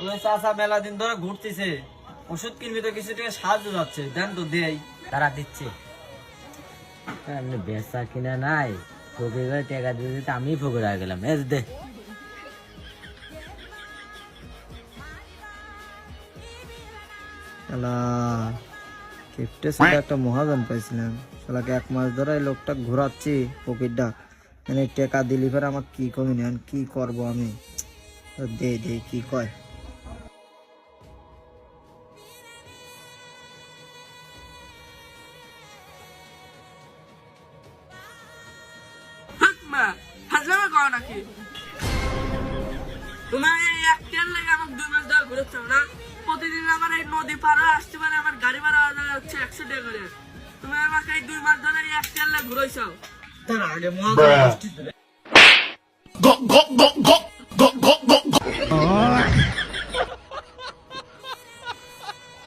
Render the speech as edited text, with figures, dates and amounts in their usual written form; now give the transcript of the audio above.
ওই চাচা মেলা দিন ধরে ঘুরতেছে, ওষুধ কিনবি তো কিছু টাকা সাহায্য যাচ্ছে, দেন তো দেই। তারা দিচ্ছে এমনি বেচা কিনা নাই, ফকির করে টাকা দিয়ে দিতে আমি ফকির হয়ে গেলাম। এ দে শালা কিপ্টে সাথে একটা মহাজন পাইছিলাম, শালাকে 1 মাস ধরে এই লোকটা ঘোরাচ্ছি পকেটটা, মানে টাকা দিলি ফের আমার কি কমি নেন, কি করব আমি? দে দে কি কয়। হাজলামা কও নাকি তোমার এই এক তেল লেগে আমাকে 2 মাস ধরে ঘুরেছো না? প্রতিদিন আমার এই নদী পার হয়ে আসতে পারে, আমার গাড়ি ভাড়া হচ্ছে 100 টাকা করে। তুমি আমাকে এই 2 মাস ধরে এই এক তেল লেগে ঘুরেছো। তার আগে মহাজন